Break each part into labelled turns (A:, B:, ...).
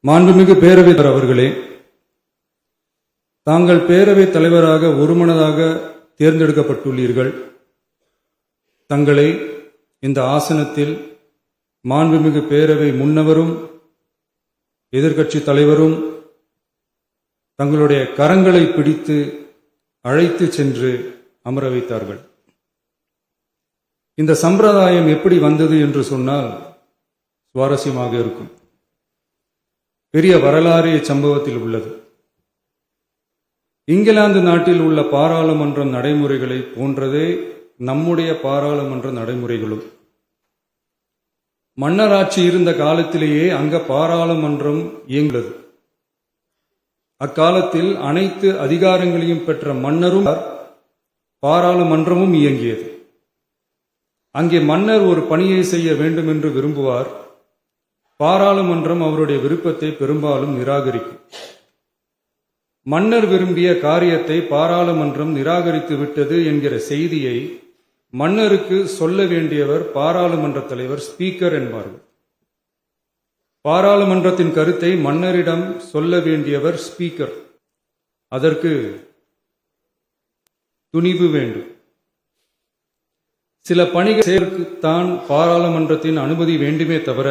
A: மாண்புமிகு பேரவைத் தலைவர் அவர்களே, தாங்கள் பேரவைத் தலைவராக ஒருமனதாக தேர்ந்தெடுக்கப்பட்டுள்ளீர்கள். தங்களை இந்த ஆசனத்தில் மாண்புமிகு பேரவை முன்னவரும் எதிர்க்கட்சி தலைவரும் தங்களுடைய கரங்களை பிடித்து அழைத்து சென்று அமர வைத்தார்கள். இந்த சம்பிரதாயம் எப்படி வந்தது என்று சொன்னால் சுவாரஸ்யமாக இருக்கும். பெரிய வரலாறு இச்சம்பவத்தில் உள்ளது. இங்கிலாந்து நாட்டில் உள்ள பாராளுமன்ற நடைமுறைகளை போன்றதே நம்முடைய பாராளுமன்ற நடைமுறைகளும். மன்னராட்சி இருந்த காலத்திலேயே அங்க பாராளுமன்றம் இயங்கியது. அக்காலத்தில் அனைத்து அதிகாரங்களையும் பெற்ற மன்னரும் பாராளுமன்றமும் இயங்கியது. அங்கே மன்னர் ஒரு பணியை செய்ய வேண்டும் என்று விரும்புவார். பாராளுமன்றம் அவருடைய விருப்பத்தை பெரும்பாலும் நிராகரிக்கும். மன்னர் விரும்பிய காரியத்தை பாராளுமன்றம் நிராகரித்து விட்டது என்கிற செய்தியை மன்னருக்கு சொல்ல வேண்டியவர் பாராளுமன்ற தலைவர், ஸ்பீக்கர் என்பார்கள். பாராளுமன்றத்தின் கருத்தை மன்னரிடம் சொல்ல வேண்டியவர் ஸ்பீக்கர். அதற்கு துணிவு வேண்டும். சில பணிகளுக்குத்தான் பாராளுமன்றத்தின் அனுமதி வேண்டுமே தவிர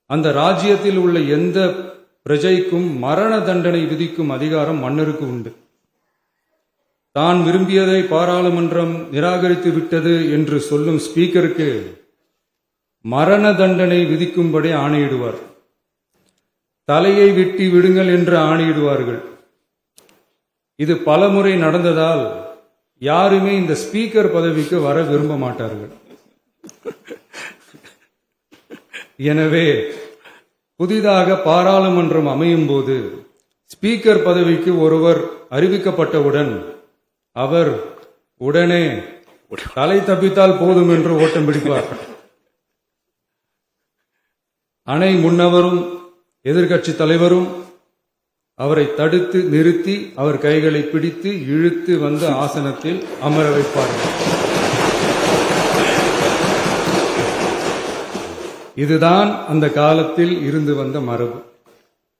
A: அந்த ராஜ்யத்தில் உள்ள எந்த பிரஜைக்கும் மரண தண்டனை விதிக்கும் அதிகாரம் மன்னருக்கு உண்டு. தான் விரும்பியதை பாராளுமன்றம் நிராகரித்து விட்டது என்று சொல்லும் ஸ்பீக்கருக்கு மரண தண்டனை விதிக்கும்படி ஆணையிடுவார். தலையை வெட்டி விடுங்கள் என்று ஆணையிடுவார்கள். இது பலமுறை நடந்ததால் யாருமே இந்த ஸ்பீக்கர் பதவிக்கு வர விரும்ப மாட்டார்கள். எனவே புதிதாக பாராளுமன்றம் அமையும் போது ஸ்பீக்கர் பதவிக்கு ஒருவர் அறிவிக்கப்பட்டவுடன் அவர் உடனே தலை தப்பித்தால் போதும் என்று ஓட்டம் பிடிப்பார். அணை முன்னவரும் எதிர்க்கட்சி தலைவரும் அவரை தடுத்து நிறுத்தி அவர் கைகளை பிடித்து இழுத்து வந்து ஆசனத்தில் அமர வைப்பார்கள். இதுதான் அந்த காலத்தில் இருந்து வந்த மரபு.